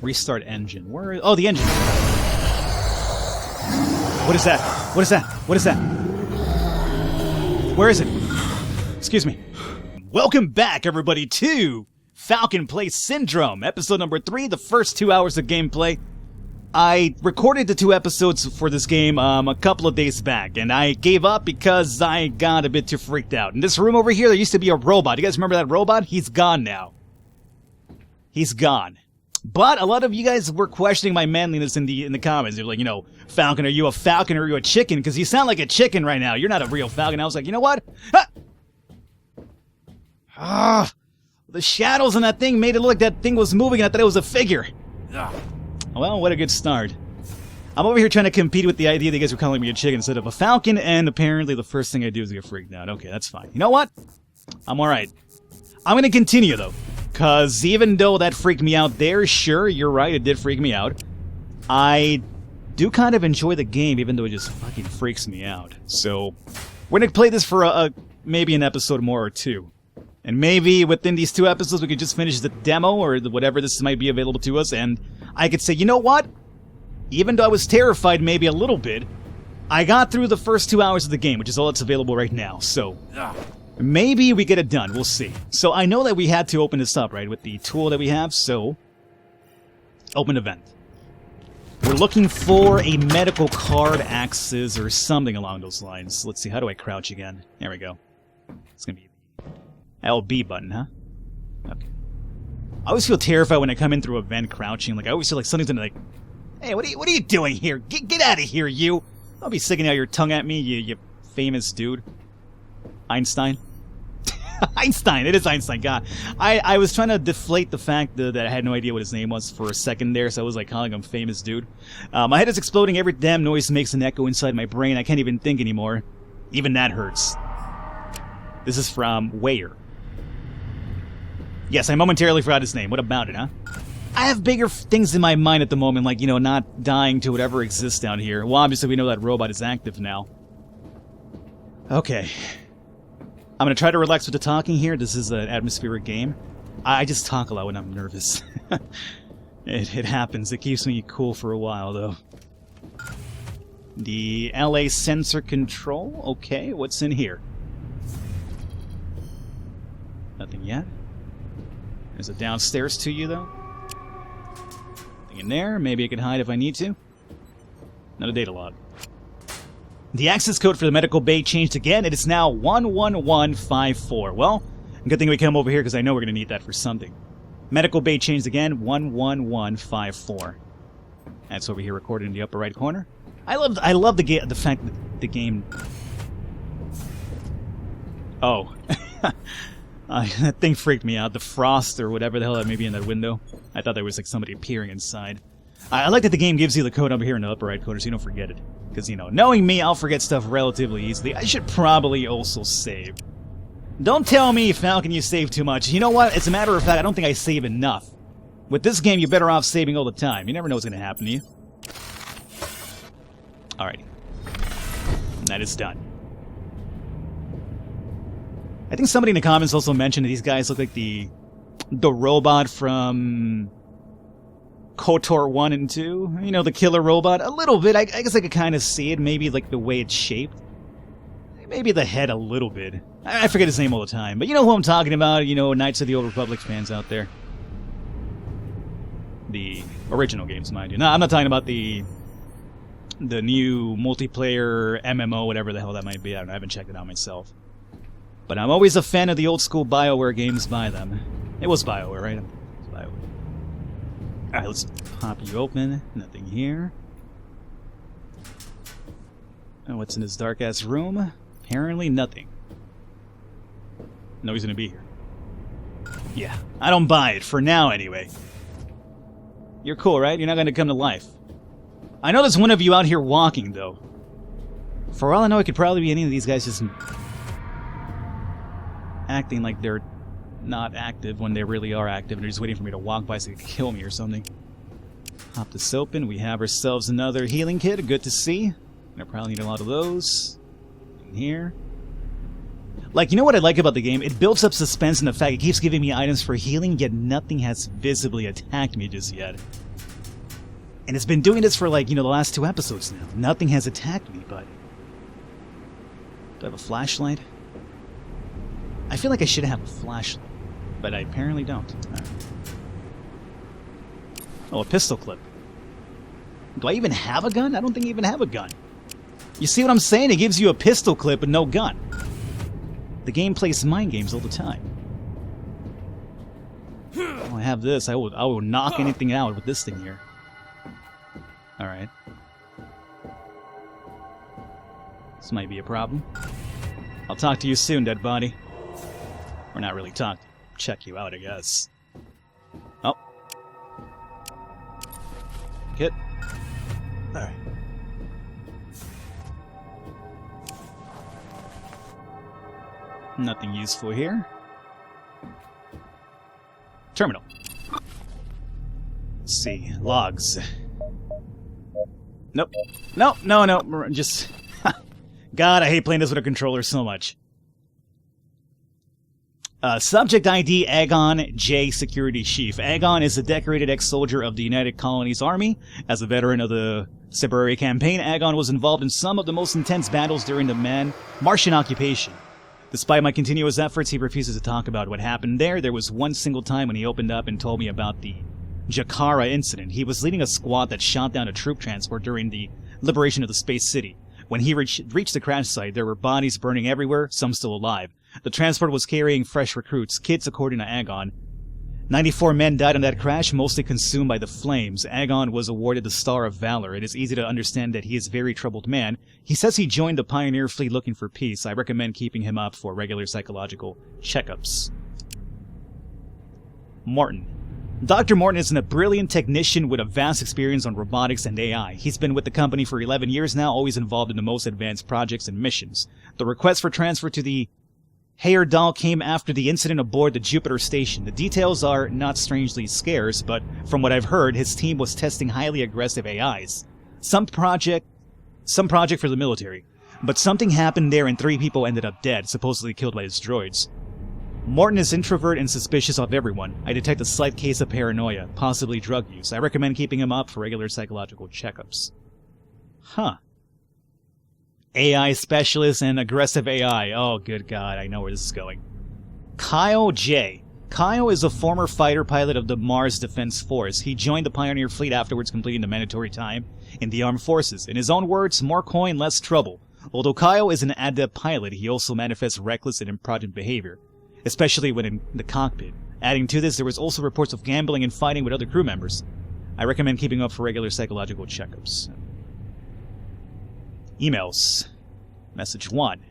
Restart engine. Where? Oh, the engine. What is that? What is that? What is that? Where is it? Excuse me. Welcome back, everybody, to Falcon Plays Syndrome, episode number 3, the first 2 hours of gameplay. I recorded the 2 episodes for this game a couple of days back, and I gave up because I got a bit too freaked out. In this room over here, there used to be a robot. You guys remember that robot? He's gone now. He's gone. But a lot of you guys were questioning my manliness in the comments. They were like, you know, Falcon, are you a falcon or are you a chicken? Because you sound like a chicken right now. You're not a real falcon. I was like, you know what? The shadows on that thing made it look like that thing was moving and I thought it was a figure. Well, what a good start. I'm over here trying to compete with the idea that you guys were calling me a chicken instead of a falcon, and apparently the first thing I do is get freaked out. Okay, that's fine. You know what? I'm alright. I'm gonna continue, though. Because even though that freaked me out there, sure, you're right, it did freak me out. I do kind of enjoy the game, even though it just fucking freaks me out. So, we're gonna play this for maybe an episode more or two. And maybe within these 2 episodes we could just finish the demo, or whatever this might be available to us, and I could say, you know what? Even though I was terrified maybe a little bit, I got through the first 2 hours of the game, which is all that's available right now, so maybe we get it done, we'll see. So I know that we had to open this up, right, with the tool that we have, so open event. We're looking for a medical card access or something along those lines. Let's see, how do I crouch again? There we go. It's gonna be the LB button, huh? Okay. I always feel terrified when I come in through a vent crouching. Like, I always feel like something's gonna, like, hey, what are you doing here? Get out of here, you! Don't be sticking out your tongue at me, you famous dude. Einstein? Einstein! It is Einstein, God. I was trying to deflate the fact that I had no idea what his name was for a second there, so I was, like, calling him famous dude. My head is exploding. Every damn noise makes an echo inside my brain. I can't even think anymore. Even that hurts. This is from Where? Yes, I momentarily forgot his name. What about it, huh? I have bigger things in my mind at the moment, like, you know, not dying to whatever exists down here. Well, obviously we know that robot is active now. Okay. I'm gonna try to relax with the talking here. This is an atmospheric game. I just talk a lot when I'm nervous. It happens. It keeps me cool for a while, though. The LA sensor control. Okay, what's in here? Nothing yet. There's a downstairs to you, though. Nothing in there. Maybe I can hide if I need to. Not a data log. The access code for the medical bay changed again. It is now 11154. Well, good thing we come over here because I know we're going to need that for something. Medical bay changed again. 11154. That's over here recorded in the upper right corner. I love the fact that the game... Oh. That thing freaked me out. The frost or whatever the hell that may be in that window. I thought there was like somebody appearing inside. I like that the game gives you the code over here in the upper right corner so you don't forget it. Because, you know, knowing me, I'll forget stuff relatively easily. I should probably also save. Don't tell me, Falcon, you save too much. You know what? As a matter of fact, I don't think I save enough. With this game, you're better off saving all the time. You never know what's going to happen to you. Alrighty. That is done. I think somebody in the comments also mentioned that these guys look like the robot from KOTOR 1 and 2. You know, the killer robot. A little bit. I guess I could kind of see it. Maybe like the way it's shaped. Maybe the head a little bit. I forget his name all the time. But you know who I'm talking about. You know, Knights of the Old Republic fans out there. The original games, mind you. No, I'm not talking about the new multiplayer MMO, whatever the hell that might be. I don't know. I haven't checked it out myself. But I'm always a fan of the old school BioWare games by them. It was BioWare, right? It was BioWare. Alright, let's pop you open. Nothing here. Oh, what's in this dark-ass room? Apparently nothing. No, he's gonna be here. Yeah, I don't buy it, for now anyway. You're cool, right? You're not gonna come to life. I know there's one of you out here walking, though. For all I know, it could probably be any of these guys just acting like they're not active when they really are active and they're just waiting for me to walk by so they can kill me or something. Pop this open. We have ourselves another healing kit. Good to see. I probably need a lot of those. In here. Like, you know what I like about the game? It builds up suspense in the fact it keeps giving me items for healing, yet nothing has visibly attacked me just yet. And it's been doing this for, like, the last 2 episodes now. Nothing has attacked me, but... Do I have a flashlight? I feel like I should have a flashlight, but I apparently don't. Right. Oh, a pistol clip. Do I even have a gun? I don't think I even have a gun. You see what I'm saying? It gives you a pistol clip but no gun. The game plays mind games all the time. Oh, I have this. I will knock anything out with this thing here. Alright. This might be a problem. I'll talk to you soon, dead body. Or not really talk. Check you out, I guess. Oh. Hit. Alright. Nothing useful here. Terminal. Let's see. Logs. Nope. No. Just... God, I hate playing this with a controller so much. Subject ID, Agon J. Security Chief. Agon is a decorated ex-soldier of the United Colonies Army. As a veteran of the Siberia campaign, Agon was involved in some of the most intense battles during the Martian occupation. Despite my continuous efforts, he refuses to talk about what happened there. There was one single time when he opened up and told me about the Jakara incident. He was leading a squad that shot down a troop transport during the liberation of the Space City. When he reached the crash site, there were bodies burning everywhere, some still alive. The transport was carrying fresh recruits, kids according to Agon. 94 men died in that crash, mostly consumed by the flames. Agon was awarded the Star of Valor. It is easy to understand that he is a very troubled man. He says he joined the Pioneer Fleet looking for peace. I recommend keeping him up for regular psychological checkups. Morton. Dr. Morton is a brilliant technician with a vast experience on robotics and AI. He's been with the company for 11 years now, always involved in the most advanced projects and missions. The request for transfer to the Heyerdahl came after the incident aboard the Jupiter station. The details are not strangely scarce, but from what I've heard, his team was testing highly aggressive AIs. Some project for the military. But something happened there and 3 people ended up dead, supposedly killed by his droids. Morton is introvert and suspicious of everyone. I detect a slight case of paranoia, possibly drug use. I recommend keeping him up for regular psychological checkups. Huh. AI specialist and aggressive AI. Oh, good God, I know where this is going. Kyle J. Kyle is a former fighter pilot of the Mars Defense Force. He joined the Pioneer Fleet afterwards, completing the mandatory time in the armed forces. In his own words, more coin, less trouble. Although Kyle is an adept pilot, he also manifests reckless and imprudent behavior, especially when in the cockpit. Adding to this, there was also reports of gambling and fighting with other crew members. I recommend keeping up for regular psychological checkups. Emails. Message 1.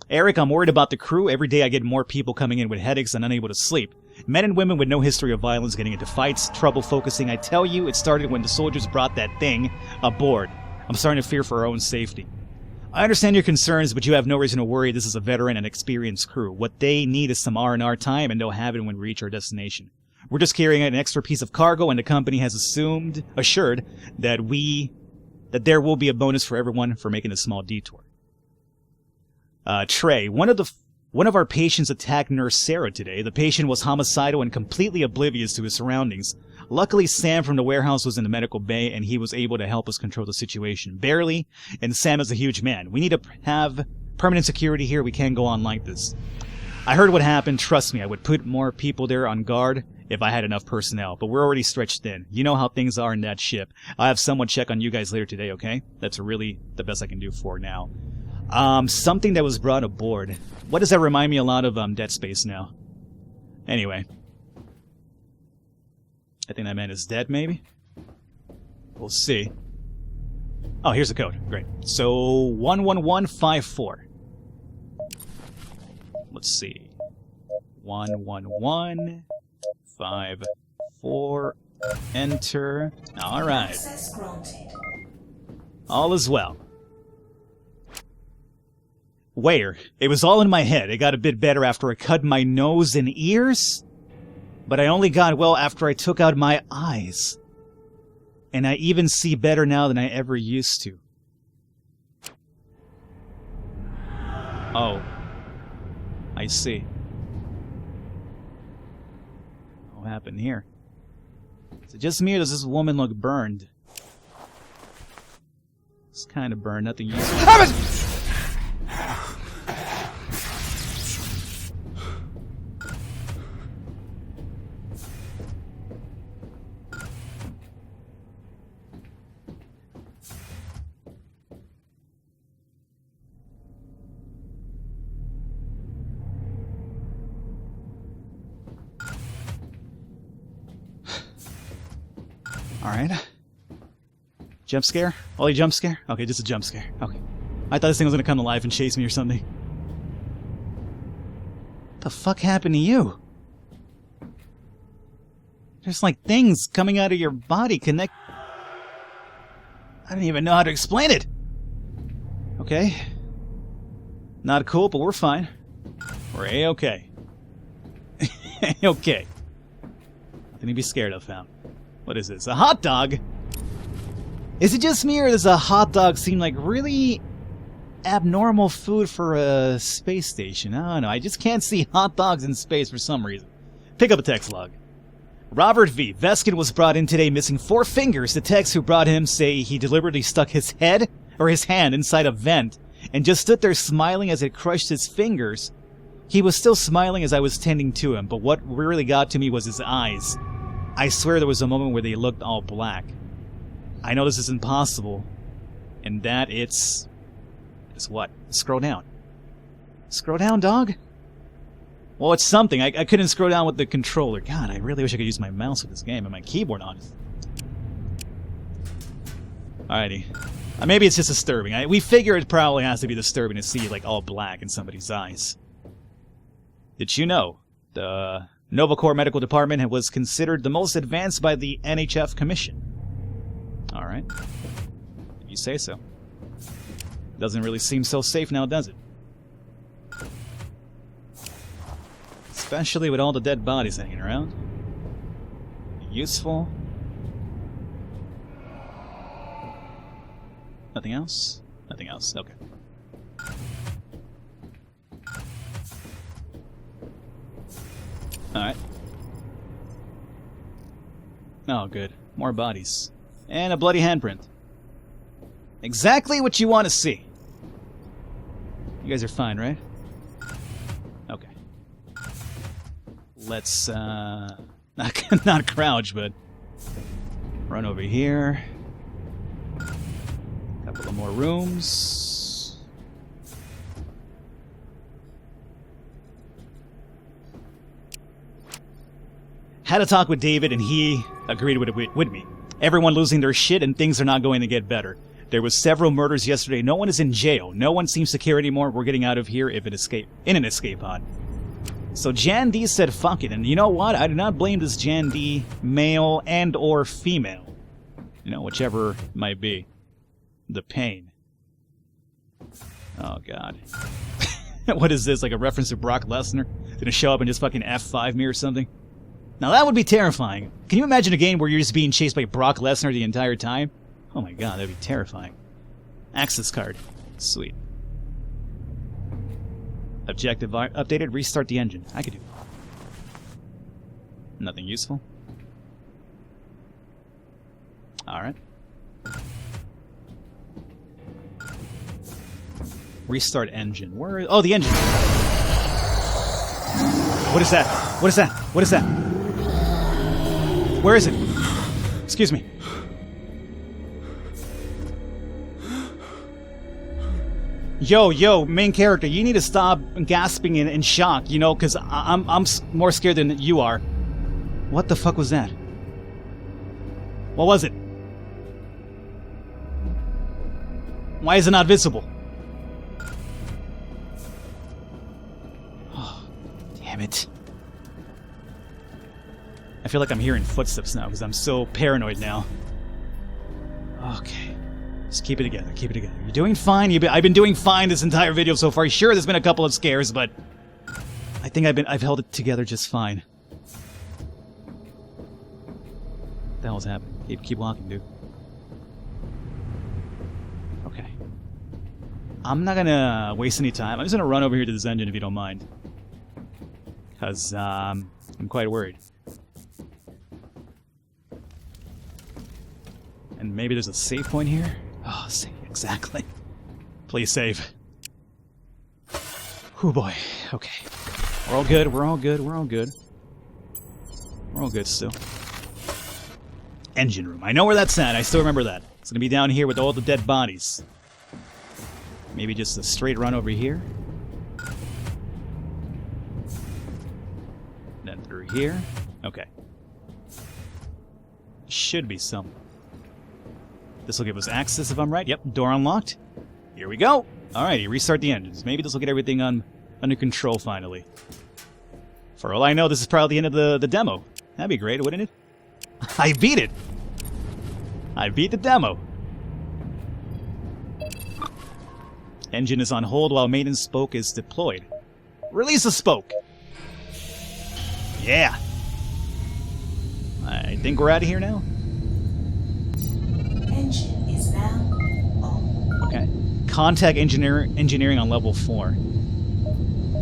Eric, I'm worried about the crew. Every day I get more people coming in with headaches and unable to sleep. Men and women with no history of violence getting into fights, trouble focusing. I tell you, it started when the soldiers brought that thing aboard. I'm starting to fear for our own safety. I understand your concerns, but you have no reason to worry. This is a veteran and experienced crew. What they need is some R&R time, and they'll have it when we reach our destination. We're just carrying an extra piece of cargo, and the company has assured that there will be a bonus for everyone for making a small detour. Trey, one of our patients attacked Nurse Sarah today. The patient was homicidal and completely oblivious to his surroundings. Luckily, Sam from the warehouse was in the medical bay, and he was able to help us control the situation. Barely, and Sam is a huge man. We need to have permanent security here. We can't go on like this. I heard what happened. Trust me, I would put more people there on guard if I had enough personnel, but we're already stretched thin. You know how things are in that ship. I'll have someone check on you guys later today, okay? That's really the best I can do for now. Something that was brought aboard. What does that remind me a lot of, Dead Space now? Anyway. I think that man is dead, maybe? We'll see. Oh, here's the code. Great. So, 11154. Let's see. 11154. Enter. Alright. Access granted. All is well. Where? It was all in my head. It got a bit better after I cut my nose and ears. But I only got well after I took out my eyes. And I even see better now than I ever used to. Oh. I see. What happened here? Is it just me or does this woman look burned? It's kind of burned, nothing useful. Alright. Jump scare? Only jump scare? Okay, just a jump scare. Okay. I thought this thing was gonna come to life and chase me or something. What the fuck happened to you? There's like things coming out of your body connect... I don't even know how to explain it! Okay. Not cool, but we're fine. We're A-okay. A-okay. Nothing to be scared of, fam. What is this? A hot dog? Is it just me or does a hot dog seem like really abnormal food for a space station? I don't know. I just can't see hot dogs in space for some reason. Pick up a text log. Robert V. Veskin was brought in today missing 4 fingers. The techs who brought him say he deliberately stuck his head or his hand inside a vent and just stood there smiling as it crushed his fingers. He was still smiling as I was tending to him, but what really got to me was his eyes. I swear there was a moment where they looked all black. I know this is impossible, and that it's what? Scroll down. Scroll down, dog? Well, it's something. I couldn't scroll down with the controller. God, I really wish I could use my mouse with this game and my keyboard on it. Alrighty. Maybe it's just disturbing. We figure it probably has to be disturbing to see, like, all black in somebody's eyes. Did you know? The Novacore Medical Department was considered the most advanced by the NHF Commission. Alright. If you say so. Doesn't really seem so safe now, does it? Especially with all the dead bodies hanging around. Useful. Nothing else? Nothing else. Okay. Alright. Oh, good. More bodies. And a bloody handprint. Exactly what you want to see. You guys are fine, right? Okay. Let's, not crouch, but run over here. Couple of more rooms. Had a talk with David, and he agreed with me. Everyone losing their shit, and things are not going to get better. There was several murders yesterday. No one is in jail. No one seems to care anymore. We're getting out of here in an escape pod. So Jan D said fuck it, and you know what? I do not blame this Jan D, male and or female. You know, whichever it might be. The pain. Oh god. What is this, like a reference to Brock Lesnar? Gonna show up and just fucking F5 me or something? Now that would be terrifying. Can you imagine a game where you're just being chased by Brock Lesnar the entire time? Oh my god, that'd be terrifying. Access card. Sweet. Objective updated, restart the engine. I could do that. Nothing useful. Alright. Restart engine. Where is... Oh, the engine! What is that? What is that? What is that? Where is it? Excuse me. Yo, main character, you need to stop gasping in shock, you know, because I'm more scared than you are. What the fuck was that? What was it? Why is it not visible? Oh, damn it. I feel like I'm hearing footsteps now because I'm so paranoid now. Okay. Just keep it together, keep it together. You're doing fine. I've been doing fine this entire video so far. Sure, there's been a couple of scares, but I think I've held it together just fine. What the hell's happening? Keep walking, dude. Okay. I'm not gonna waste any time. I'm just gonna run over here to this engine if you don't mind. Because, I'm quite worried. Maybe there's a save point here? Oh, exactly. Please save. Oh boy. Okay. We're all good, we're all good, we're all good. We're all good still. Engine room. I know where that's at. I still remember that. It's gonna be down here with all the dead bodies. Maybe just a straight run over here. Then through here. Okay. Should be some. This will give us access if I'm right. Yep, door unlocked. Here we go. Alrighty, restart the engines. Maybe this will get everything under control finally. For all I know, this is probably the end of the demo. That'd be great, wouldn't it? I beat it! I beat the demo. Engine is on hold while maintenance spoke is deployed. Release the spoke! Yeah! I think we're out of here now. Engine is now on. Okay. Contact engineering on level 4.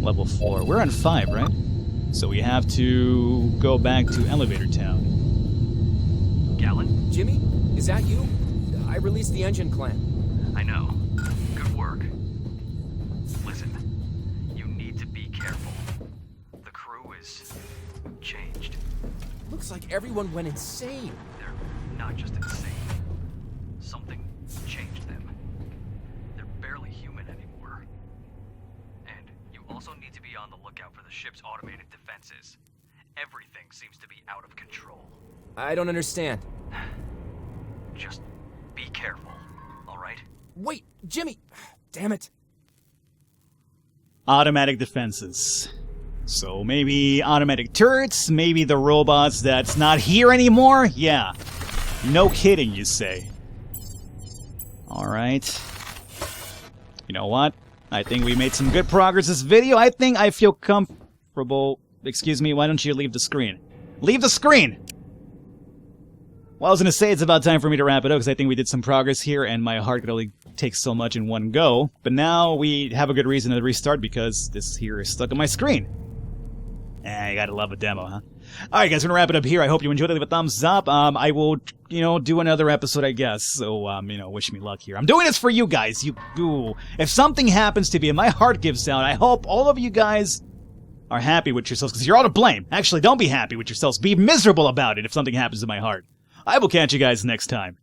Level 4. We're on 5, right? So we have to go back to Elevator Town. Gallon? Jimmy, is that you? I released the engine clamp. I know. Good work. Listen, you need to be careful. The crew is changed. Looks like everyone went insane. They're not just insane. Something changed them. They're barely human anymore. And you also need to be on the lookout for the ship's automated defenses. Everything seems to be out of control. I don't understand. Just be careful, alright? Wait, Jimmy! Damn it. Automatic defenses. So maybe automatic turrets, maybe the robots that's not here anymore? Yeah. No kidding, you say. Alright. You know what? I think we made some good progress this video. I think I feel comfortable. Excuse me, why don't you leave the screen? Leave the screen! Well, I was going to say it's about time for me to wrap it up because I think we did some progress here and my heart could only take so much in one go. But now we have a good reason to restart because this here is stuck on my screen. You gotta love a demo, huh? Alright guys, we're gonna wrap it up here. I hope you enjoyed it. Leave a thumbs up. I will, do another episode, I guess. So, wish me luck here. I'm doing this for you guys. If something happens to me and my heart gives out, I hope all of you guys are happy with yourselves because you're all to blame. Actually, don't be happy with yourselves. Be miserable about it if something happens to my heart. I will catch you guys next time.